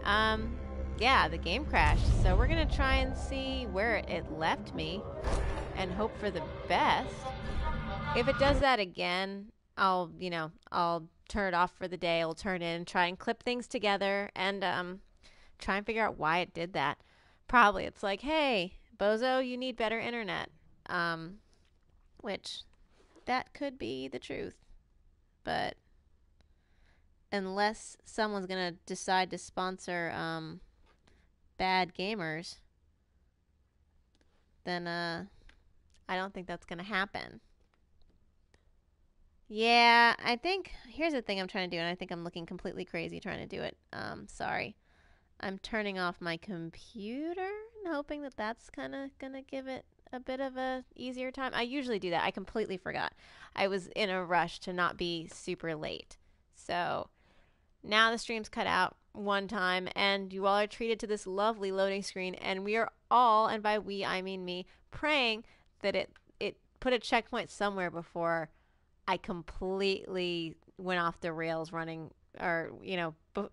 Yeah, the game crashed. So we're gonna try and see where it left me and hope for the best. If it does that again, I'll turn it off for the day. I'll turn in, try and clip things together, and try and figure out why it did that. Probably it's like, hey, Bozo, you need better internet. Which that could be the truth. But unless someone's gonna decide to sponsor bad gamers, then I don't think that's gonna happen. Yeah, I think here's the thing I'm trying to do, and I think I'm looking completely crazy trying to do it. Sorry. I'm turning off my computer and hoping that that's kind of gonna give it a bit of a easier time. I usually do that. I completely forgot. I was in a rush to not be super late. So now the stream's cut out one time, and you all are treated to this lovely loading screen, and we are all, and by we I mean me, praying that it put a checkpoint somewhere before I completely went off the rails running, or,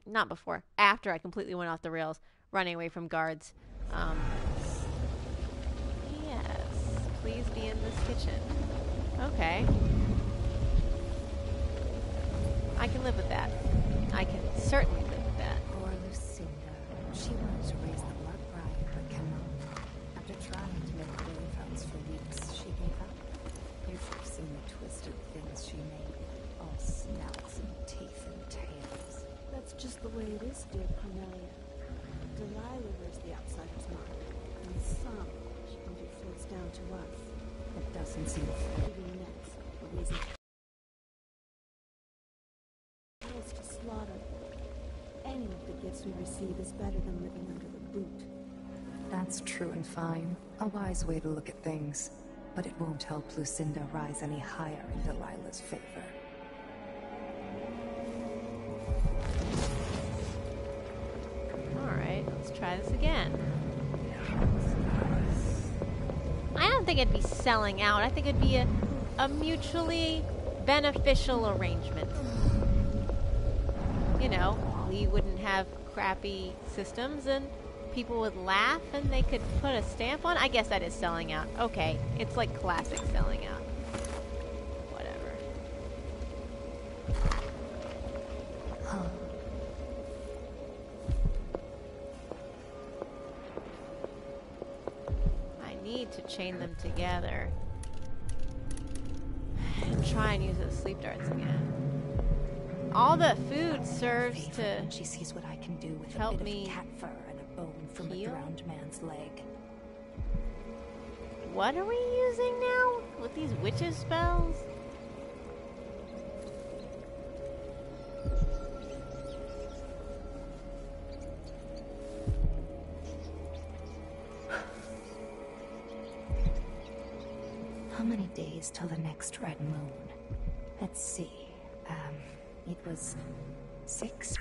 not before, after I completely went off the rails running away from guards. Yes, please be in this kitchen. Okay. I can live with that. I can certainly live with that. Poor Lucinda. She wanted to raise the blood bride, but cannot. After trying to make grave hounds for weeks, she gave up. You should have seen the twisted things she made. All snouts and teeth and tails. That's just the way it is, dear Cornelia. Delilah wears the outsider's mark, and some only floats down to us. It doesn't seem fair. Even next, the reason to slaughter. Any of the gifts we receive is better than living under the boot. That's true and fine. A wise way to look at things. But it won't help Lucinda rise any higher in Delilah's favor. Alright, let's try this again. I don't think it'd be selling out. I think it'd be a mutually beneficial arrangement. We wouldn't have crappy systems, and people would laugh, and they could put a stamp on. I guess that is selling out. Okay, it's like classic selling out. Whatever. I need to chain them together and try and use those sleep darts again. All the food serves to she sees what I can do with help a bit me of cat fur and a bone from heal? a drowned man's leg. What are we using now with these witches spells? How many days till the next red moon? Let's see. It was 6.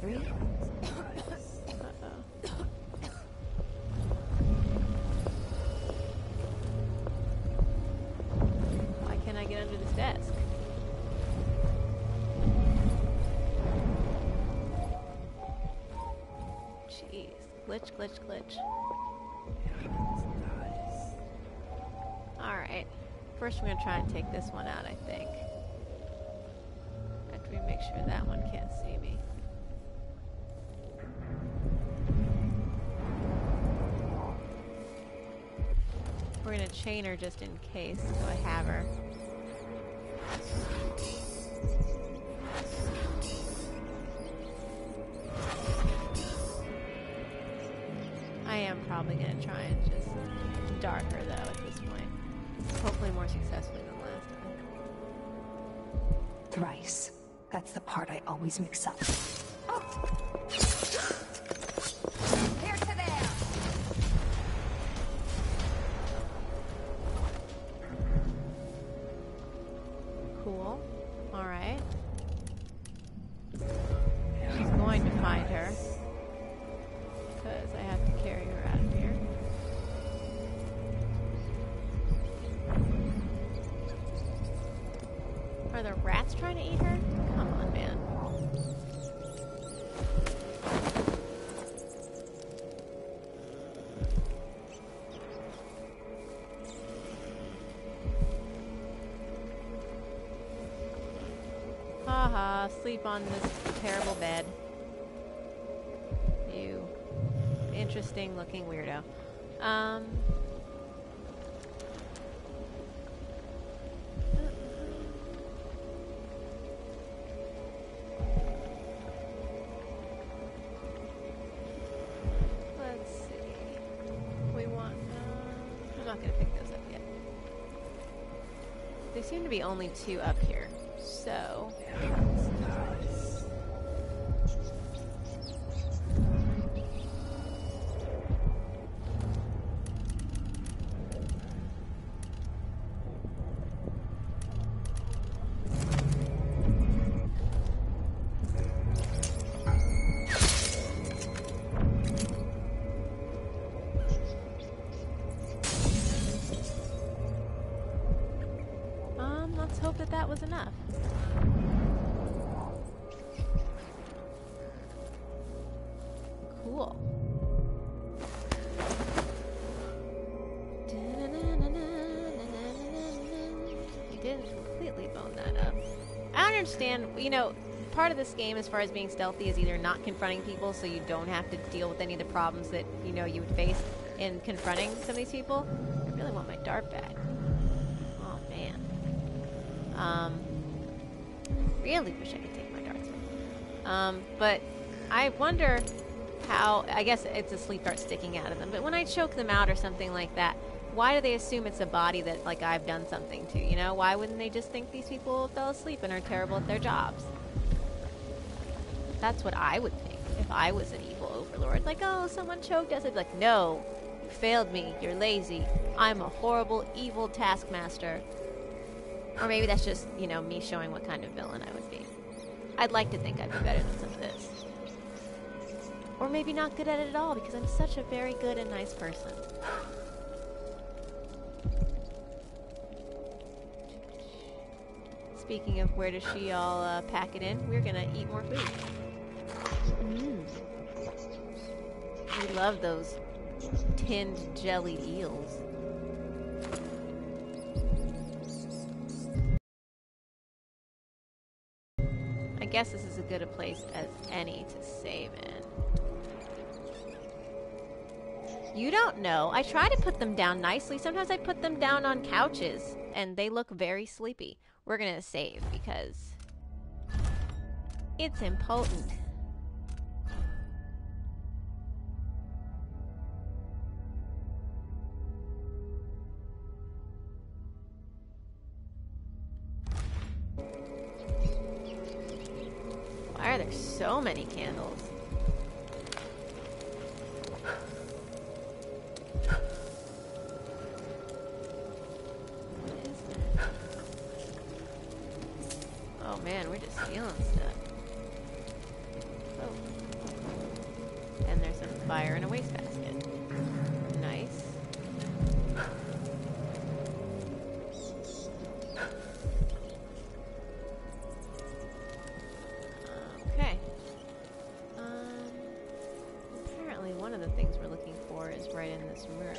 3. Why can't I get under this desk? Jeez. Glitch, glitch, glitch. Alright. First we're going to try and take this one out, I think. After we make sure that one can't see me. We're going to chain her just in case, so I have her. I am probably going to try and just dart her, though, at this point. Hopefully more successfully than last time. Thrice. That's the part I always mix up. Oh. Here to there. Cool. Alright. She's going to find her. Because I have to carry her out of here. Are the rats trying to eat her? Come on, man. sleep on this terrible bed. You interesting looking weirdo. Let's see. We want. I'm not gonna pick those up yet. There seem to be only 2 up here, so. Let's hope that that was enough. Cool. You didn't completely bone that up. I don't understand, you know, part of this game as far as being stealthy is either not confronting people so you don't have to deal with any of the problems that, you know, you would face in confronting some of these people. I really want my dart back. Oh, man. Really wish I could take my darts. But I wonder how, I guess it's a sleep dart sticking out of them, but when I choke them out or something like that, why do they assume it's a body that, like, I've done something to, you know? Why wouldn't they just think these people fell asleep and are terrible at their jobs? That's what I would think if I was an evil overlord. Like, oh, someone choked us. I'd be like, no, you failed me. You're lazy. I'm a horrible, evil taskmaster. Or maybe that's just, you know, me showing what kind of villain I would be. I'd like to think I'd be better than some of this. Or maybe not good at it at all, because I'm such a very good and nice person. Speaking of where does she all pack it in, we're gonna eat more food. We love those tinned jellied eels. I guess this is as good a place as any to save in. You don't know. I try to put them down nicely. Sometimes I put them down on couches, and they look very sleepy. We're gonna save because it's important. Why are there so many candles? What is that? Oh man, we're just stealing stuff. Oh. And there's some fire in a wastebasket. Nice. Okay. Apparently one of the things we're looking for is right in this room.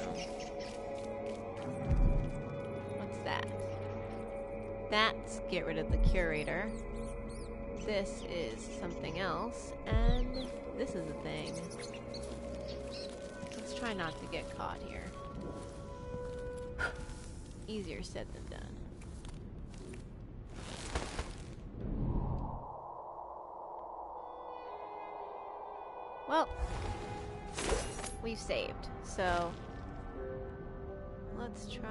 What's that? That's get rid of the curator. This is something else, and this is a thing. Let's try not to get caught here. Easier said than done. Well, we've saved, so let's try.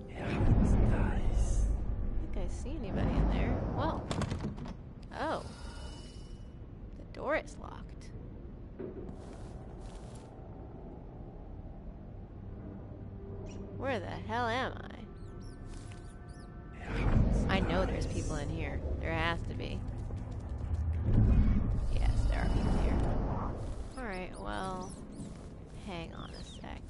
Yeah, it's nice. I think I see anybody in there. Whoa. Oh. The door is locked. Where the hell am I? I know there's people in here. There has to be. Yes, there are people here. Alright, well, hang on a sec.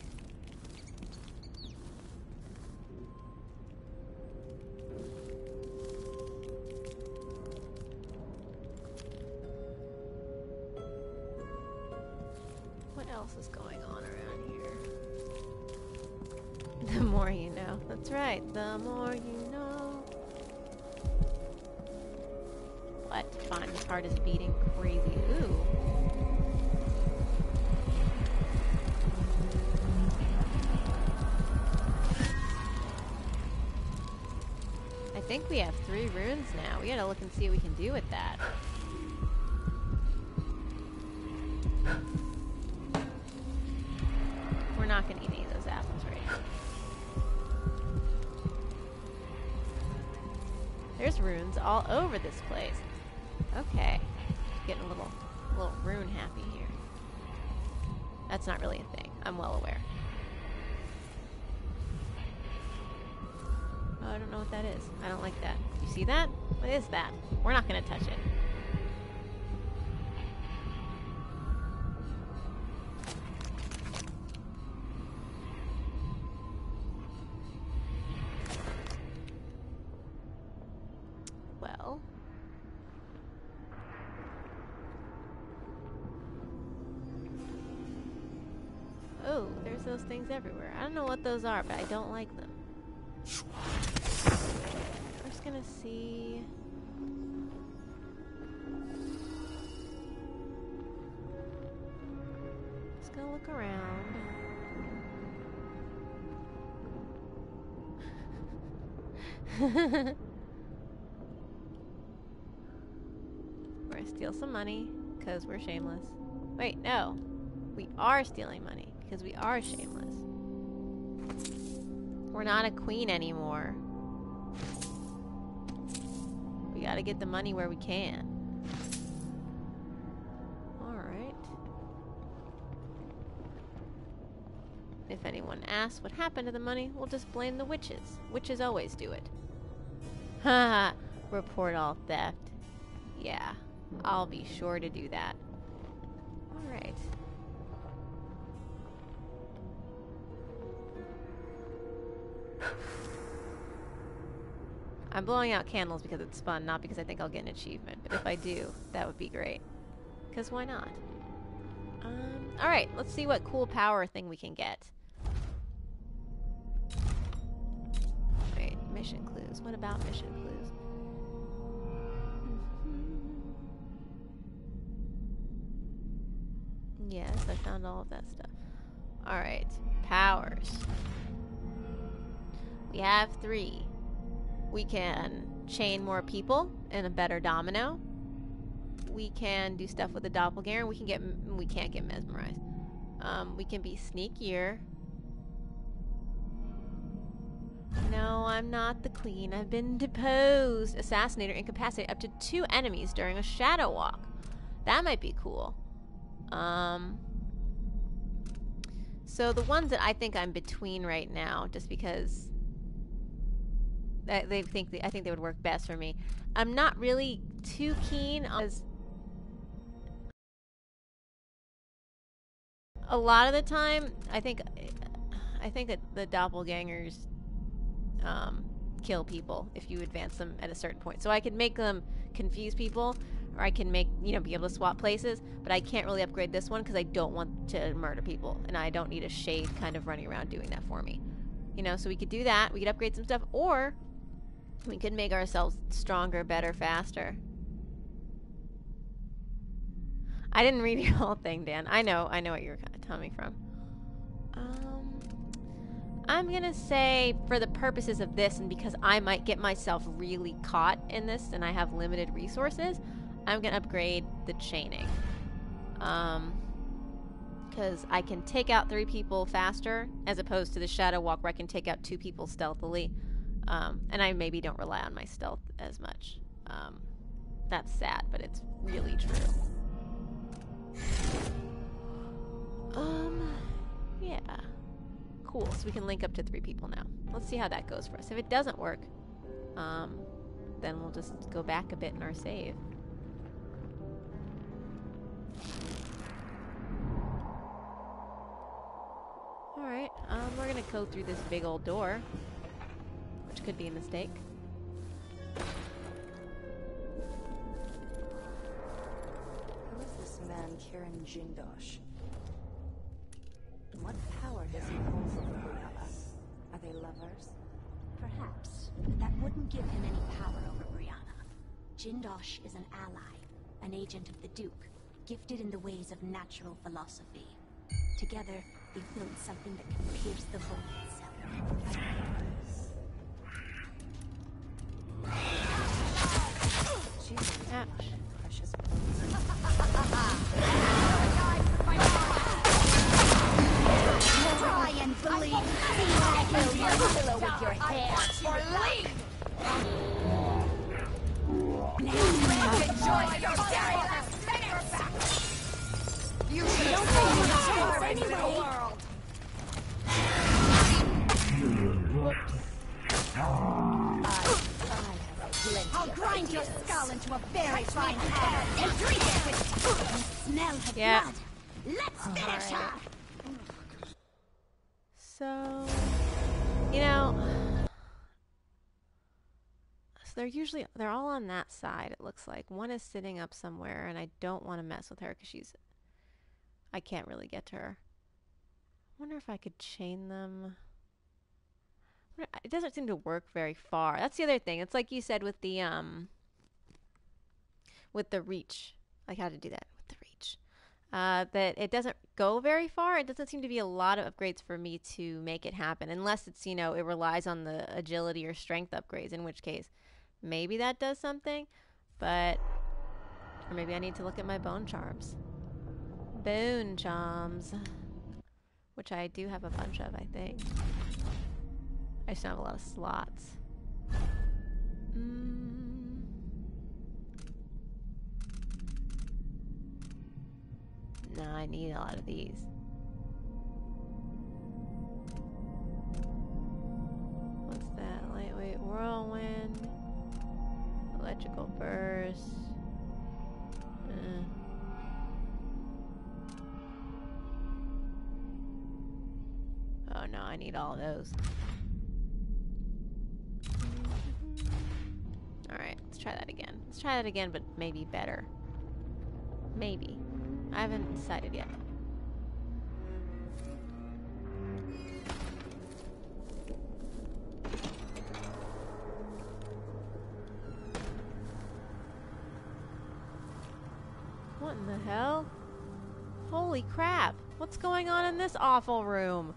What else is going on around here? The more you know. That's right, the more you know. What? Fine, his heart is beating crazy. Ooh. I think we have 3 runes now. We gotta look and see what we can do with that. We're not gonna eat any of those apples right now. There's runes all over this place. Okay. Getting a little rune happy here. That's not really a thing. I'm well aware. Oh, I don't know what that is. I don't like that. You see that? What is that? We're not gonna touch it. Well. Oh, there's those things everywhere. I don't know what those are, but I don't like them. We're just gonna see. Just gonna look around. We're gonna steal some money because we're shameless. Wait, no. We are stealing money because we are shameless. We're not a queen anymore. We gotta get the money where we can. Alright. If anyone asks what happened to the money, we'll just blame the witches. Witches always do it. Haha, report all theft. Yeah, I'll be sure to do that. Alright. I'm blowing out candles because it's fun, not because I think I'll get an achievement. But if I do, that would be great. Because why not? Alright, let's see what cool power thing we can get. Wait, mission clues. What about mission clues? Yes, I found all of that stuff. Alright, powers. We have 3. We can chain more people in a better domino. We can do stuff with a doppelganger. We can't get mesmerized. We can be sneakier. No, I'm not the queen. I've been deposed. Assassinate or incapacitate up to 2 enemies during a shadow walk. That might be cool. So the ones that I think I'm between right now, just because I think they would work best for me. I'm not really too keen on. A lot of the time, I think that the doppelgangers kill people if you advance them at a certain point. So I can make them confuse people, or I can make, be able to swap places, but I can't really upgrade this one because I don't want to murder people, and I don't need a shade kind of running around doing that for me. So we could do that. We could upgrade some stuff, or we could make ourselves stronger, better, faster. I didn't read your whole thing, Dan. I know what you're coming from. I'm gonna say, for the purposes of this, and because I might get myself really caught in this and I have limited resources, I'm gonna upgrade the chaining. Because I can take out 3 people faster, as opposed to the shadow walk where I can take out 2 people stealthily. And I maybe don't rely on my stealth as much. That's sad, but it's really true. Yeah. Cool, so we can link up to 3 people now. Let's see how that goes for us. If it doesn't work, then we'll just go back a bit in our save. Alright, we're gonna go through this big old door, which could be a mistake. Who is this man, Kiran Jindosh? What power does he hold over Brianna? Are they lovers? Perhaps, but that wouldn't give him any power over Brianna. Jindosh is an ally, an agent of the Duke, gifted in the ways of natural philosophy. Together, they've built something that can pierce the void itself. Ouch. Precious. Try and believe. See what I can do. Pillow with your hair. Or leave. Enjoy your very last minute. You don't think you have anyway. I'll grind your skull into a very fine powder and drink it with you. Smell her blood. Let's finish her. So, you know, so they're all on that side, it looks like. One is sitting up somewhere, and I don't want to mess with her because I can't really get to her. I wonder if I could chain them. It doesn't seem to work very far. That's the other thing. It's like you said with the reach. Like how to do that with the reach. That it doesn't go very far. It doesn't seem to be a lot of upgrades for me to make it happen. Unless it's, it relies on the agility or strength upgrades, in which case maybe that does something. Or maybe I need to look at my bone charms. Bone charms. Which I do have a bunch of, I think. I just don't have a lot of slots. No, I need a lot of these. What's that? Lightweight whirlwind. Electrical burst. Oh no, I need all of those. Alright, let's try that again. Let's try that again, but maybe better. Maybe. I haven't decided yet. What in the hell? Holy crap! What's going on in this awful room?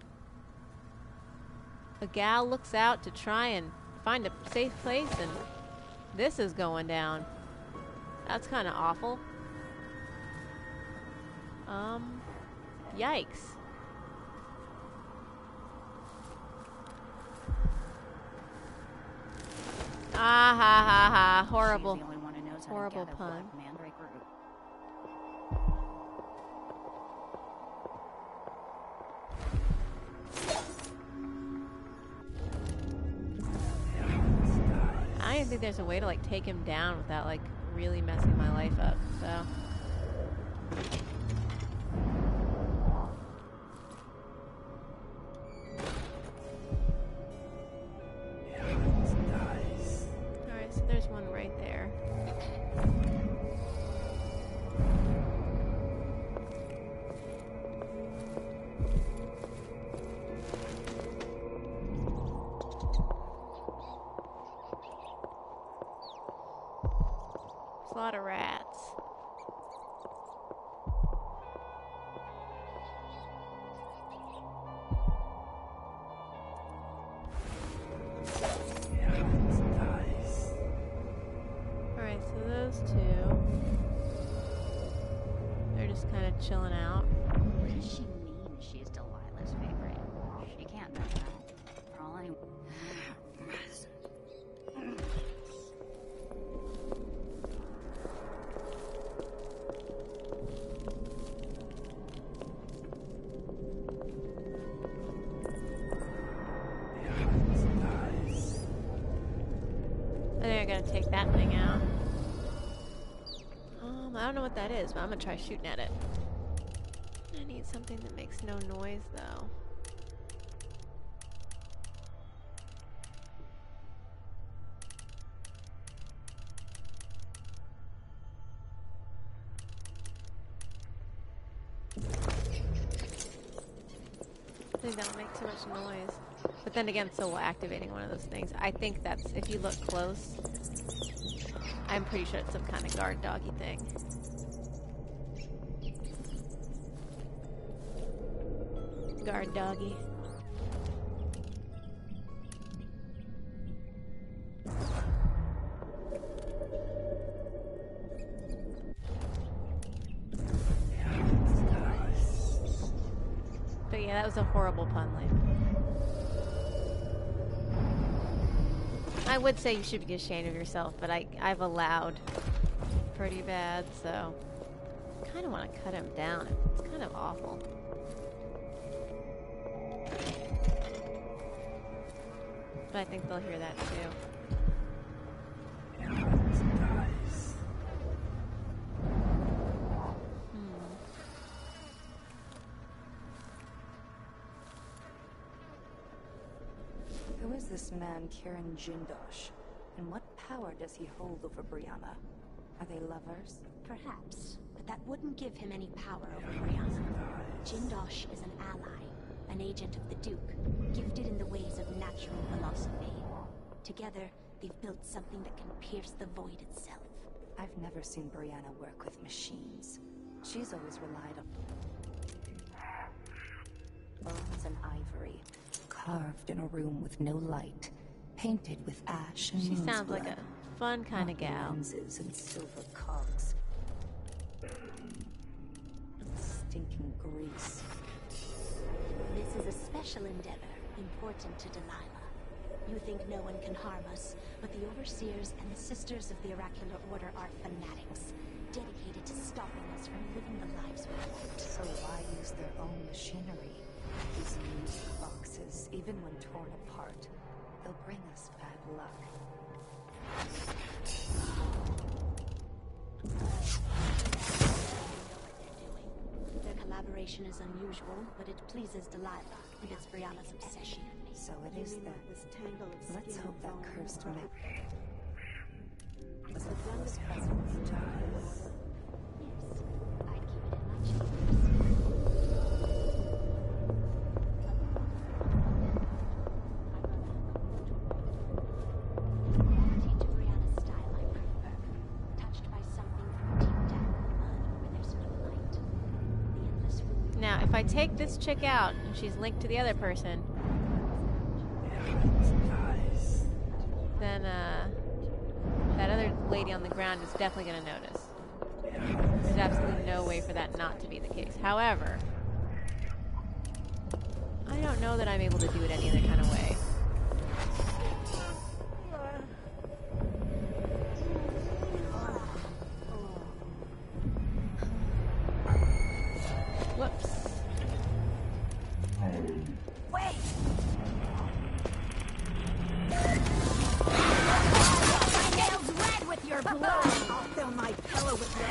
A gal looks out to try and find a safe place, and this is going down. That's kind of awful. Yikes. Ah ha ha ha. Horrible. She's the only one who knows how Horrible to gather pun. black mandrake root. I don't even think there's a way to like take him down without like really messing my life up, so. Alright, so there's one right there. There's a lot of rats. Alright, so those two, they're just kind of chilling out. What does she mean she's Delilah's favorite? She can't know that. For all I... I think I gotta take that thing out. I don't know what that is, but I'm gonna try shooting at it. I need something that makes no noise, though. I think that'll make too much noise. But then again, so will activating one of those things. I think that's, if you look close, I'm pretty sure it's some kind of guard doggy thing. Guard doggy. But yeah, that was a horrible pun, Liam. I would say you should be ashamed of yourself, but I've allowed pretty bad, so I kind of want to cut him down. It's kind of awful. But I think they'll hear that too. Who is this man, Kieran Jindosh? And what power does he hold over Brianna? Are they lovers? Perhaps, but that wouldn't give him any power over Brianna. Jindosh is an ally, an agent of the Duke, gifted in the ways of natural philosophy. Together, they've built something that can pierce the void itself. I've never seen Brianna work with machines. She's always relied on bones and ivory, carved in a room with no light, painted with ash and She moon's sounds like blood. a fun kind of gal. Lenses and silver cogs. And stinking grease. This is a special endeavor, important to Delilah. You think no one can harm us, but the Overseers and the Sisters of the Oracular Order are fanatics, dedicated to stopping us from living the lives we want. So why use their own machinery? These music boxes, even when torn apart, they'll bring us bad luck. Their collaboration is unusual, but it pleases Delilah, and it's Brianna's obsession. So it is Dealing then. with this tangle of Let's skin hope and that bone cursed and man It's was the a close youngest cousin presence to to Giles. Yes, I'd keep it in my chambers. Quality to Brianna's style I prefer, touched by something from deep down in the mud where there's no light. The endless room. Now, if I take this chick out and she's linked to the other person, then that other lady on the ground is definitely going to notice. There's absolutely no way for that not to be the case. However, I don't know that I'm able to do it any other kind of way. Whoops. Nails red with your blood! I'll fill my pillow with your...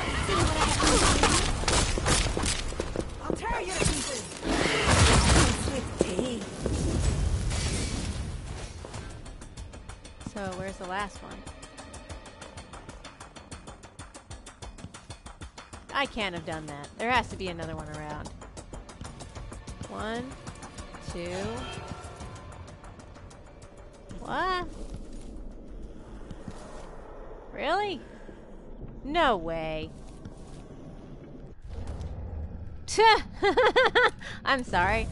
I'll tear you to pieces! With tea. So, where's the last one? I can't have done that. There has to be another one around. 1, 2. What? Really? No way. I'm sorry.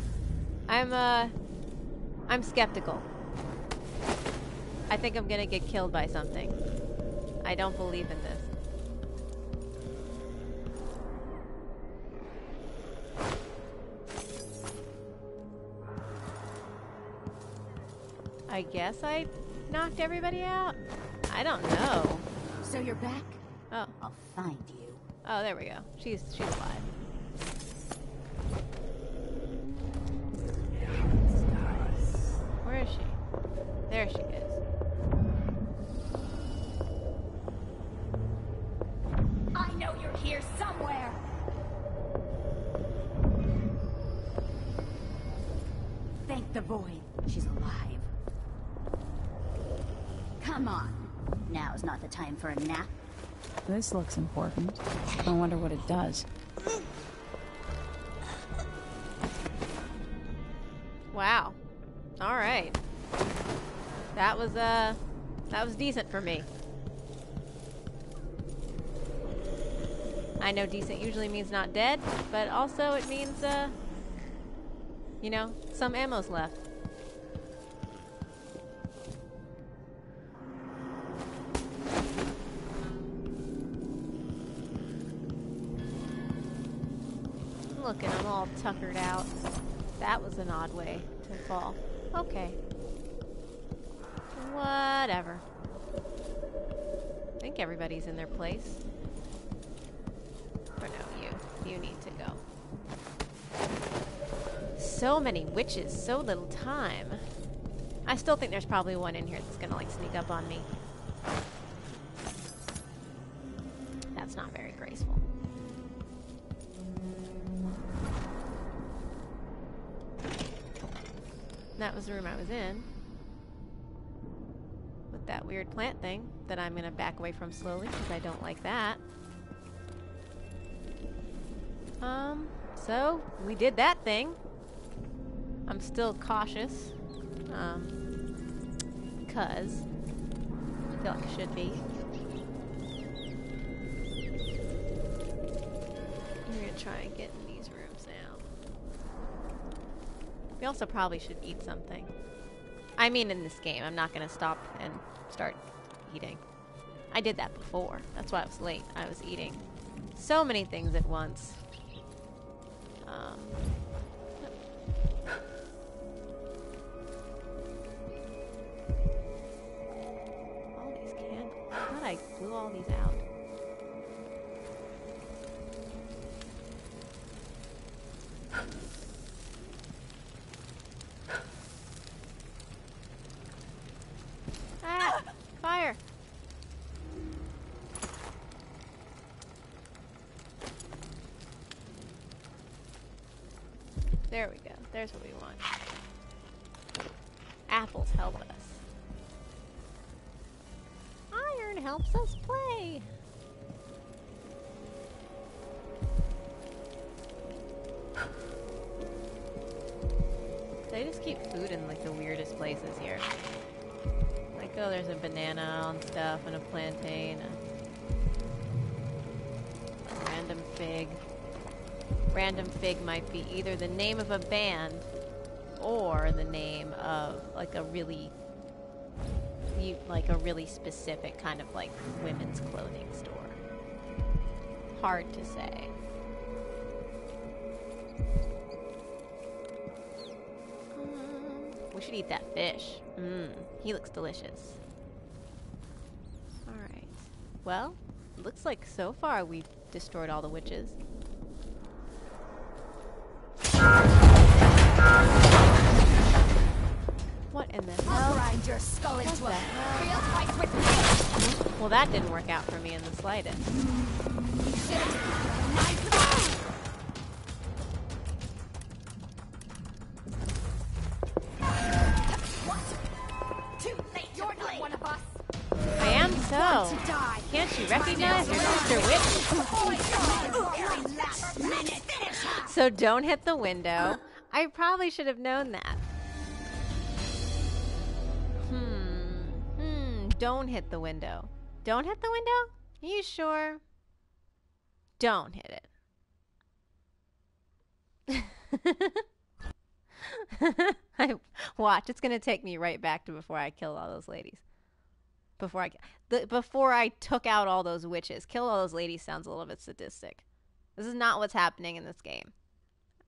I'm skeptical. I think I'm gonna get killed by something. I don't believe in this. I guess I knocked everybody out? I don't know. So you're back? Oh. I'll find you. Oh, there we go. She's alive. Where is she? There she is. I know you're here somewhere! Thank the void. She's alive. Come on. Now's not the time for a nap. This looks important. I wonder what it does. Wow. All right. That was decent for me. I know decent usually means not dead, but also it means, you know, some ammo's left. Look at him all tuckered out. That was an odd way to fall. Okay. Whatever. I think everybody's in their place. Or no, you need to go. So many witches, so little time. I still think there's probably one in here that's gonna like sneak up on me. That's not very graceful. That was the room I was in. With that weird plant thing that I'm gonna back away from slowly because I don't like that. So we did that thing. I'm still cautious. Cause I feel like I should be. We're gonna try and get in these rooms now. We also probably should eat something. I mean in this game. I'm not gonna stop and start eating. I did that before. That's why I was late. I was eating so many things at once. All these candles. I thought I blew all these out. Ah! Fire! There we go. There's what we want. Apples help us. Iron helps us play. They just keep food in like the weirdest places here. Like, oh, there's a banana on stuff and a plantain. A random fig. Random fig might be either the name of a band or the name of like a really specific kind of like women's clothing store. Hard to say. We should eat that fish. He looks delicious. Alright. Well, looks like so far we've destroyed all the witches. What in the hell? I'll grind your skull into a real fight with me. Well, that didn't work out for me in the slightest. Too late. You're not one of us. I am so. Can't you recognize your sister witch? So don't hit the window. I probably should have known that. Don't hit the window. Don't hit the window? Are you sure? Don't hit it. Watch, it's gonna take me right back to before I kill all those ladies. Before I took out all those witches. Kill all those ladies sounds a little bit sadistic. This is not what's happening in this game.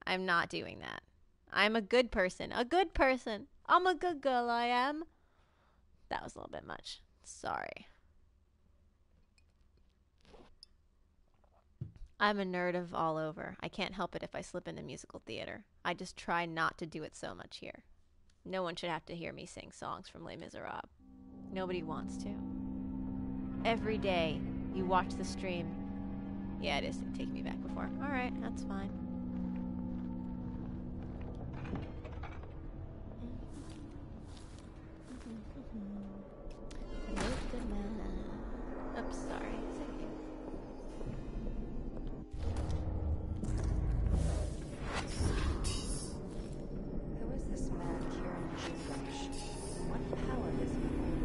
I'm not doing that. I'm a good person. A good person. I'm a good girl, I am. That was a little bit much. Sorry. I'm a nerd of all over. I can't help it if I slip into musical theater. I just try not to do it so much here. No one should have to hear me sing songs from Les Miserables. Nobody wants to. Every day, you watch the stream. Yeah, it is. Take me back before. Alright, that's fine. Oops, sorry. Who is this man curing gibberish? What power does he hold?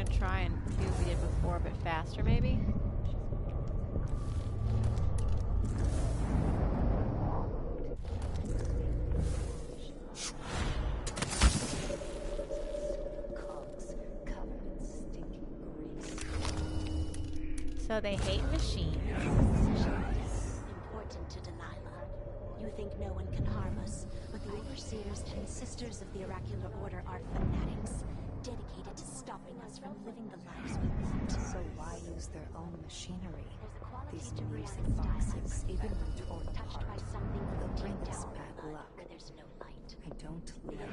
gonna try and do what we did before, but faster, maybe? Cogs covered in stinking grease. So they hate machines. Important to Delilah. You think no one can harm us, but the Overseers and Sisters of the Oracular Order are fanatics, dedicated to stopping us from living the lives we want. So why use their own machinery? There's a quality These to music Brianna's boxes, style. even when torn Touched by apart, something from they'll bring deep us down bad blood luck. where there's no light. I don't like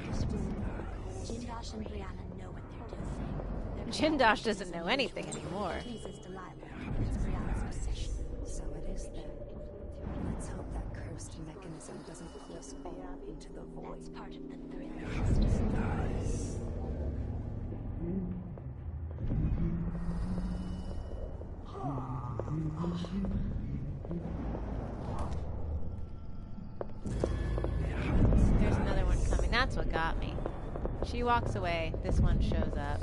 Jindosh and Brianna know what they're doing. Jindosh doesn't know anything anymore. It pleases Delilah. It's Brianna's obsession. So it is then. Let's hope that cursed mechanism doesn't pull us all into the void. That's part of the thrill, sister. There's another one coming. That's what got me. She walks away. This one shows up.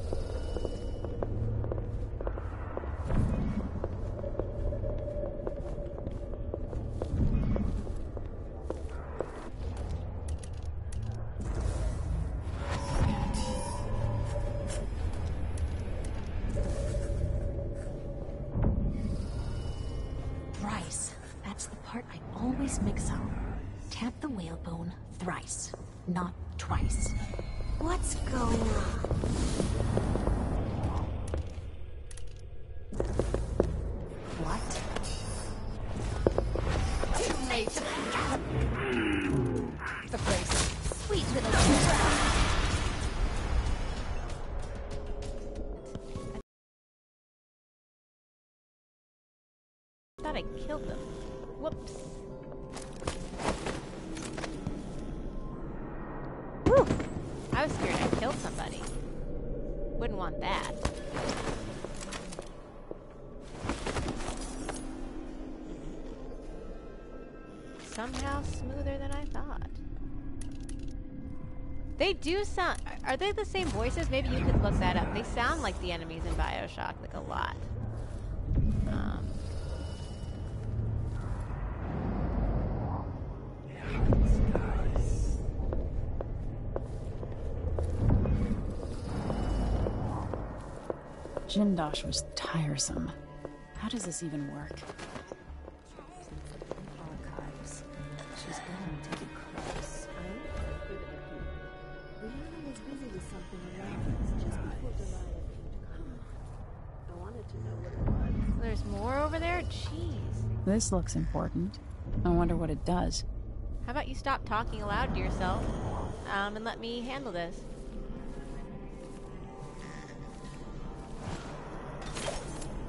Thrice. That's the part I always mix up. Tap the whalebone thrice, not twice. What's going on? What? Too late. The place. Sweet little I thought I killed them. Whoops. Whew. I was scared I killed somebody. Wouldn't want that. Somehow smoother than I thought. They do sound... Are they the same voices? Maybe you could look that up. They sound like the enemies in BioShock, like a lot. Jindosh was tiresome. How does this even work? Archives. She's going to be close. Brianna was busy with something around us just before Delilah came to come. I wanted to know what it was. There's more over there? Jeez. This looks important. I wonder what it does. How about you stop talking aloud to yourself, and let me handle this.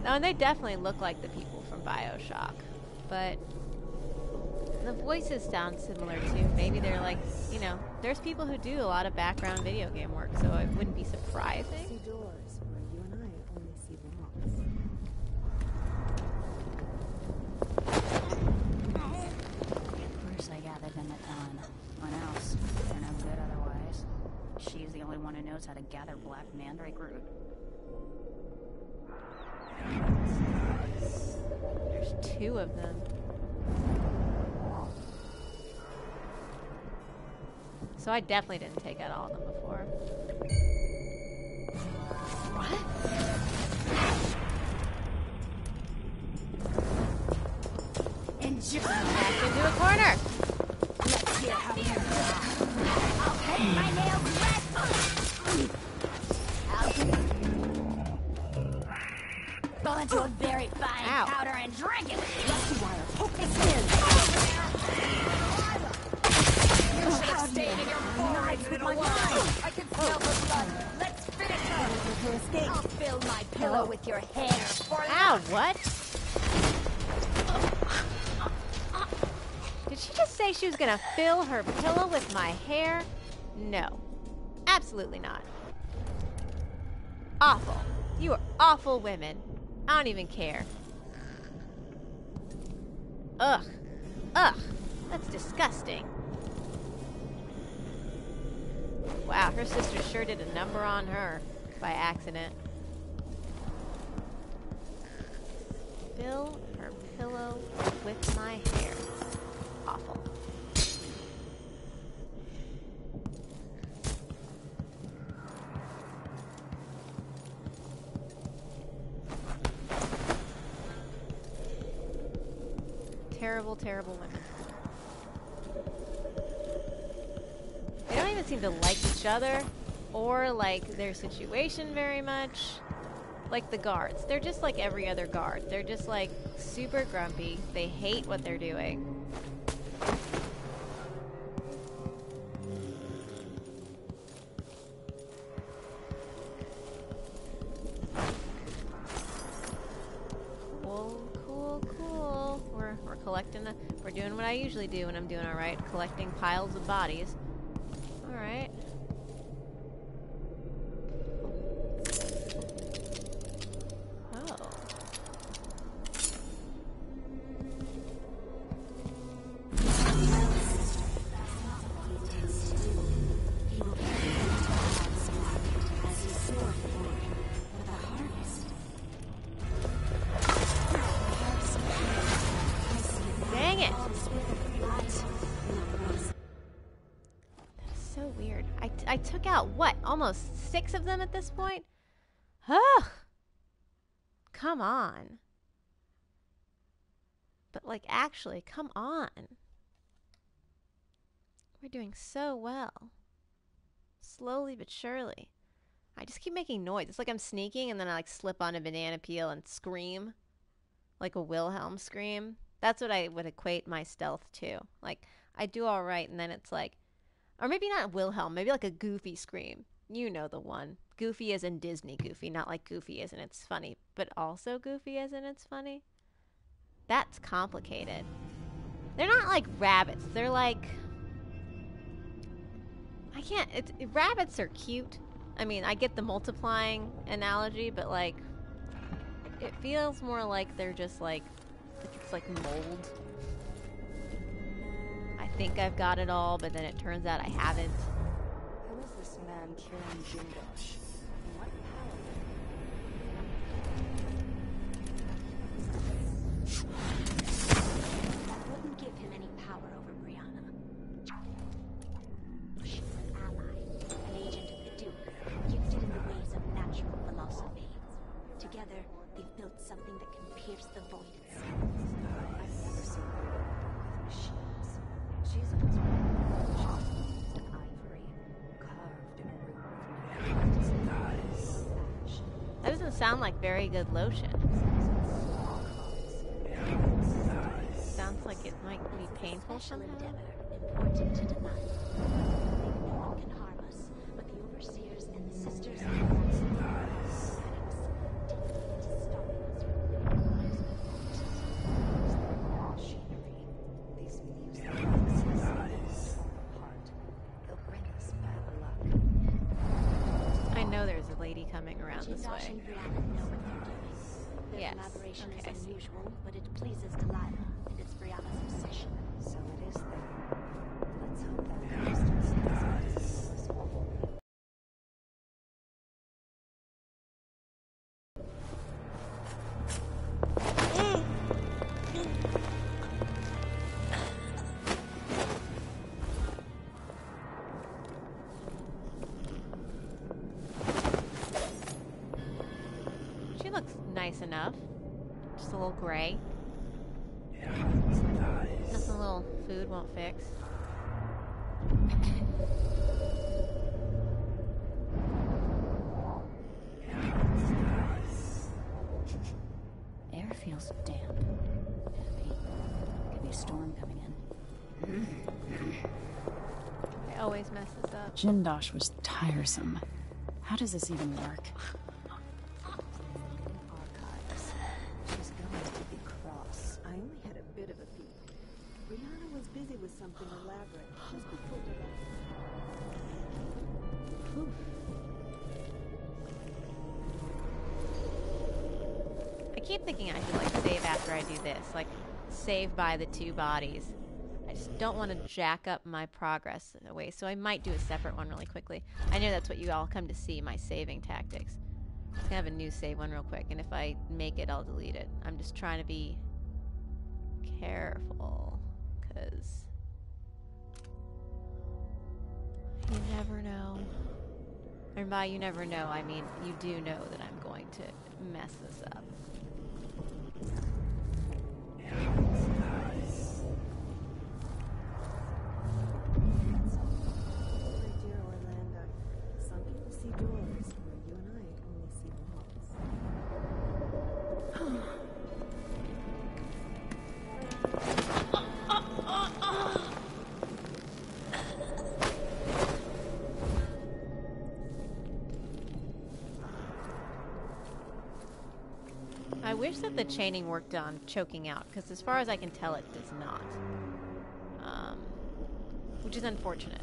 No, and they definitely look like the people from BioShock, but the voices sound similar too. Maybe they're like, you know, there's people who do a lot of background video game work, so it wouldn't be surprising. See doors where you and I only see walls. At first I gathered them a ton. What else? They're no good otherwise. She's the only one who knows how to gather black mandrake root. There's two of them. So I definitely didn't take out all of them before. What? Back into a corner. Let's hear how you I'll paint my nails red. I'll go into a very fine Ow. powder and drink it. Rusty wire, poke the skin. You should have stayed in your foreheads with my wine. I can smell the blood. Let's finish her. I'll fill my pillow with your hair. Ow, what? Did she just say she was gonna fill her pillow with my hair? No. Absolutely not. Awful. You are awful women. I don't even care. Ugh. Ugh. That's disgusting. Wow, her sister sure did a number on her by accident. fill her pillow with my hair. Awful. Terrible, terrible women. They don't even seem to like each other or like their situation very much. Like the guards. They're just like every other guard. They're just like super grumpy. They hate what they're doing. Cool. We're collecting we're doing what I usually do when I'm doing alright. Collecting piles of bodies. Alright. I took out, what, almost 6 of them at this point? Ugh! Come on. But, like, actually, come on. We're doing so well. Slowly but surely. I just keep making noise. It's like I'm sneaking and then I, like, slip on a banana peel and scream. Like a Wilhelm scream. That's what I would equate my stealth to. Like, I do alright and then it's like, or maybe not Wilhelm, maybe like a Goofy scream. You know the one. Goofy as in Disney Goofy, not like Goofy as in it's funny, but also Goofy as in it's funny. That's complicated. They're not like rabbits. They're like... I can't... rabbits are cute. I mean, I get the multiplying analogy, but like... It feels more like they're just like it's like mold. I think I've got it all, but then it turns out I haven't. Who is this man curing Jindosh? And what That wouldn't give him any power over Brianna. She's an ally, an agent of the Duke, gifted in the ways of natural philosophy. Together, they've built something that can pierce the void itself. I've never seen her work with machines. She's always used an ivory, carved in a room. That doesn't sound like very good lotion. Sounds like it might be painful Special somehow. endeavor, important to deny. No one can harm us, but the overseers and the sisters of the fanatics dedicated to stopping us from living the lives we want. Machinery. These music apart. They'll bring us bad luck. I know there's a lady coming around this Jindosh way. and Brianna know what they're doing. Their Yes. collaboration Okay, I is see. unusual, but it pleases Delilah, and it's Brianna's obsession. So it is then. Let's hope that Constance stays as possible. She looks nice enough. Just a little gray. Nothing a little food won't fix. Air feels damp. Heavy. Could be a storm coming in. I always mess this up. Jindosh was tiresome. How does this even work? Archives. She's going to be cross. I only had a bit of a peek. Brianna was busy with something elaborate just before the Oof. I keep thinking I should like save after I do this. Like save by the 2 bodies. I just don't want to jack up my progress away, so I might do a separate one really quickly. I know that's what you all come to see, my saving tactics. Just gonna have a new save one real quick, and if I make it, I'll delete it. I'm just trying to be careful, because you never know. And by you never know, I mean you do know that I'm going to mess this up. My dear Orlando, some people see doors where you and I only see walls. I wish that the chaining worked on choking out, because as far as I can tell, it does not. Which is unfortunate.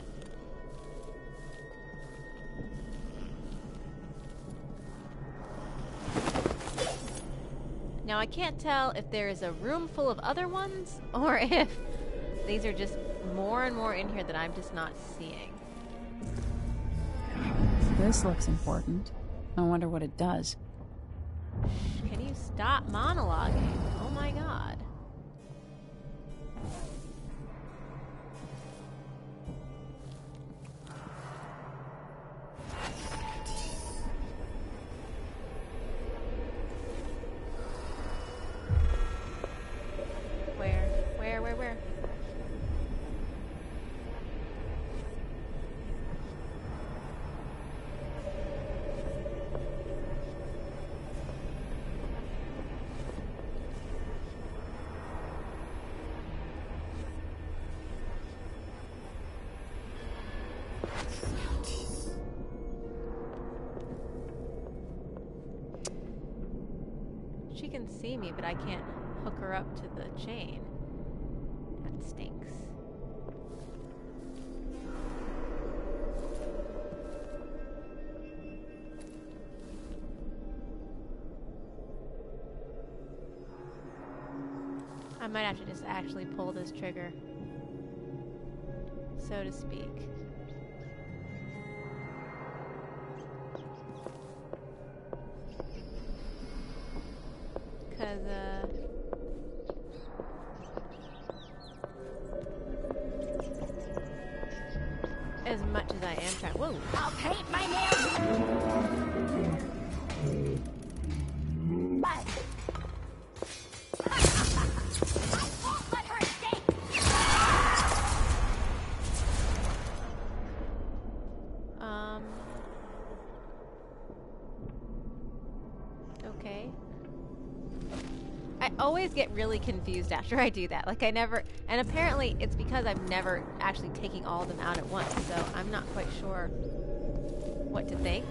Now I can't tell if there is a room full of other ones, or if these are just more and more in here that I'm just not seeing. This looks important. I wonder what it does. Can you stop monologuing? Oh my god. Where? She can see me, but I can't hook her up to the chain. That stinks. I might have to just actually pull this trigger, so to speak. Because, as much as I am trying. Whoa! I'll paint my nails. But I won't let her escape. Okay. I always get really confused after I do that. Like, I never... And apparently it's because I'm never actually taking all of them out at once, so I'm not quite sure what to think.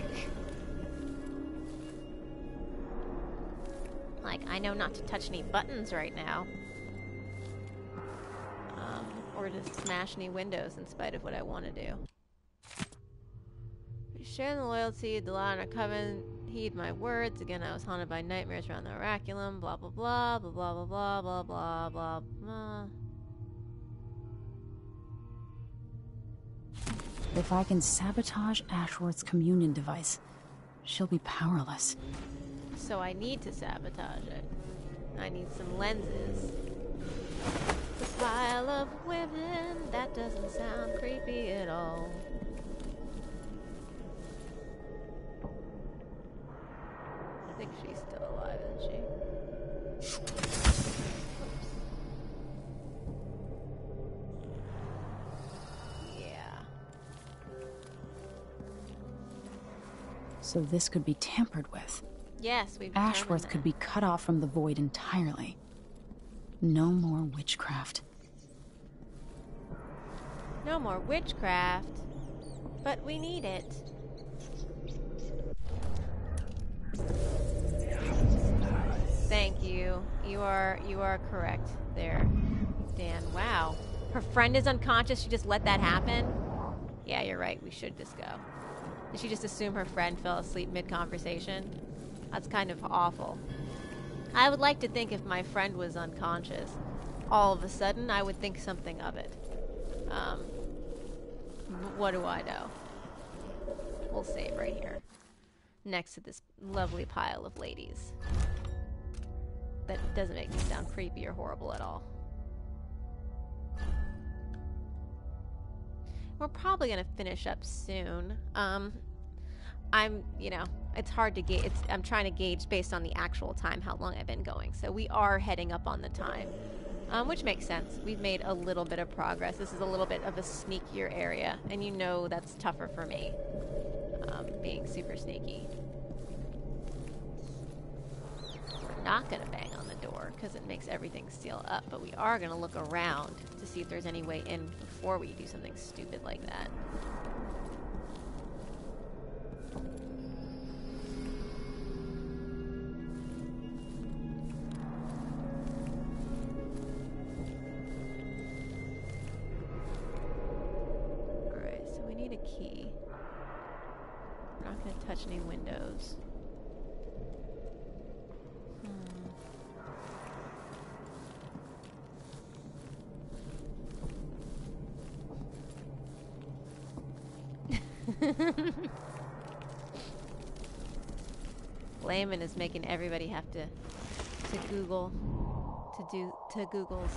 Like, I know not to touch any buttons right now. Or to smash any windows in spite of what I want to do. We share the loyalty, the law, and our covenant. Heed my words. Again, I was haunted by nightmares around the oraculum. Blah, blah, blah, blah, blah, blah, blah, blah, blah, blah. If I can sabotage Ashworth's communion device, she'll be powerless. So I need to sabotage it. I need some lenses. The pile of women, that doesn't sound creepy at all. I think she's still alive, isn't she? Yeah. So this could be tampered with. Yes, we've Ashworth could be cut off from the void entirely. No more witchcraft. No more witchcraft. But we need it. Thank you. You are correct there, Dan. Wow. Her friend is unconscious. She just let that happen? Yeah, you're right. We should just go. Did she just assume her friend fell asleep mid-conversation? That's kind of awful. I would like to think if my friend was unconscious, all of a sudden I would think something of it. What do I know? We'll save right here. Next to this lovely pile of ladies. That doesn't make me sound creepy or horrible at all. We're probably gonna finish up soon. It's hard to gauge. I'm trying to gauge based on the actual time how long I've been going. So we are heading up on the time, which makes sense. We've made a little bit of progress. This is a little bit of a sneakier area, and you know that's tougher for me, being super sneaky. We're not gonna bang on the door because it makes everything seal up, but we are gonna look around to see if there's any way in before we do something stupid like that. Alright, so we need a key. We're not gonna touch any windows. Layman is making everybody have to Google to Googles.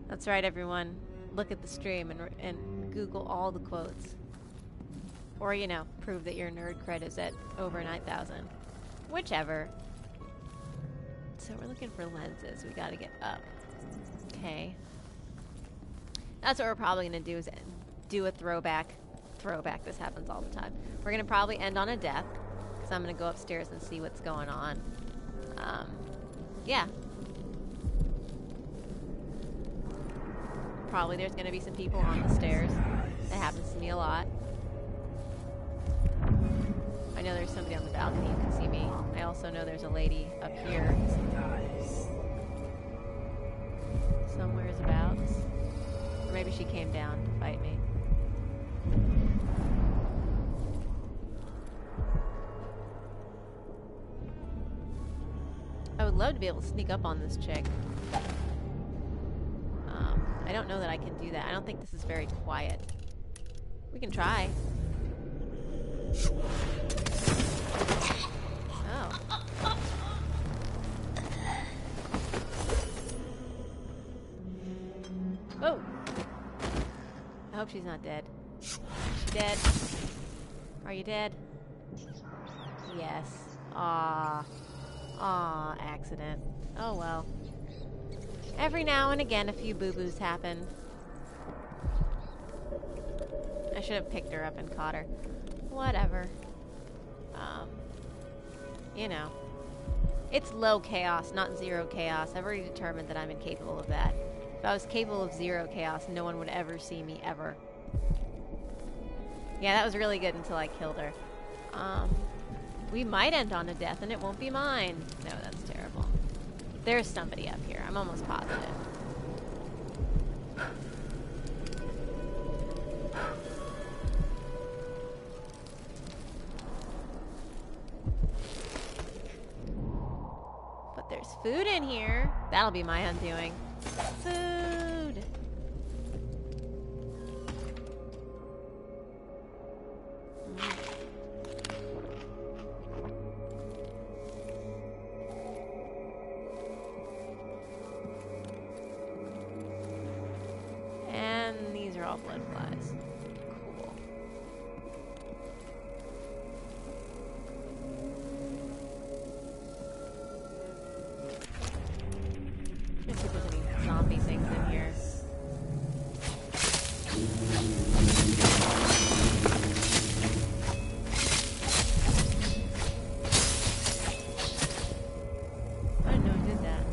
That's right, everyone. Look at the stream and Google all the quotes, or prove that your nerd cred is at over 9,000, whichever. So we're looking for lenses. We got to get up. Okay. That's what we're probably gonna do is do a throwback. This happens all the time. We're gonna probably end on a death because I'm gonna go upstairs and see what's going on. Yeah. Probably there's gonna be some people on the stairs. That happens to me a lot. I know there's somebody on the balcony who can see me. I also know there's a lady up here. Somewhere's about. Or maybe she came down to fight me. I would love to be able to sneak up on this chick. I don't know that I can do that. I don't think this is very quiet. We can try. Oh. Oh! I hope she's not dead. Is she dead? Are you dead? Yes. Aww. Aw, accident. Oh well. Every now and again, a few boo-boos happen. I should have picked her up and caught her. Whatever. It's low chaos, not zero chaos. I've already determined that I'm incapable of that. If I was capable of zero chaos, no one would ever see me, ever. Yeah, that was really good until I killed her. We might end on a death, and it won't be mine. No, that's terrible. There's somebody up here. I'm almost positive. But there's food in here. That'll be my undoing. Food! And these are all blood flies. Cool. Let's see if there's any zombie things in here. I didn't know it did that.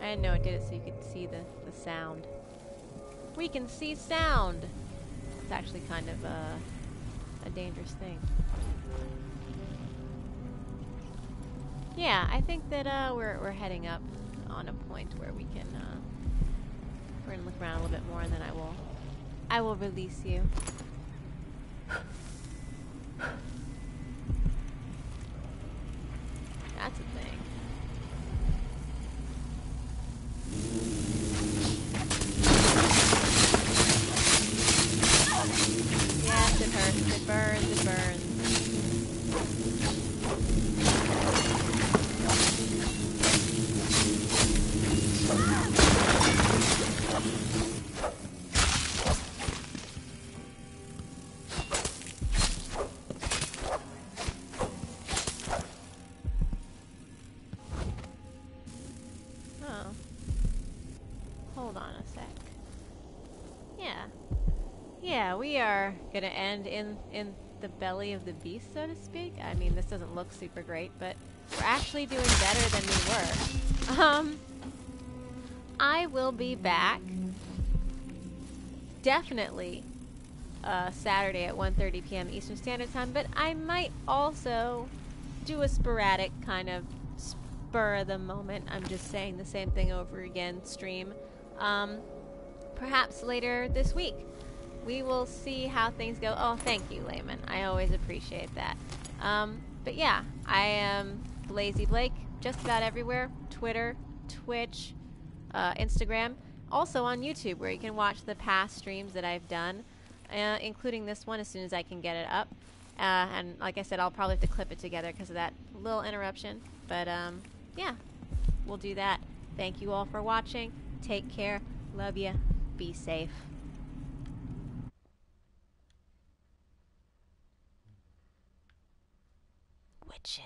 I didn't know it did it so you could see the sound. We can see sound! It's actually kind of a dangerous thing. Yeah, I think that we're heading up on a point where we can we're gonna look around a little bit more and then I will release you. That's a thing. Yes, it hurts. yeah, we are gonna end in the belly of the beast, so to speak. I mean, this doesn't look super great, but we're actually doing better than we were. I will be back definitely Saturday at 1:30 p.m. Eastern Standard Time, but I might also do a sporadic kind of spur of the moment, I'm just saying the same thing over again, stream. Perhaps later this week. We will see how things go. Oh, thank you, Layman. I always appreciate that. But yeah, I am Lazy Blake, just about everywhere. Twitter, Twitch, Instagram. Also on YouTube, where you can watch the past streams that I've done, including this one as soon as I can get it up. And like I said, I'll probably have to clip it together because of that little interruption. But yeah, we'll do that. Thank you all for watching. Take care. Love ya. Be safe. Witches.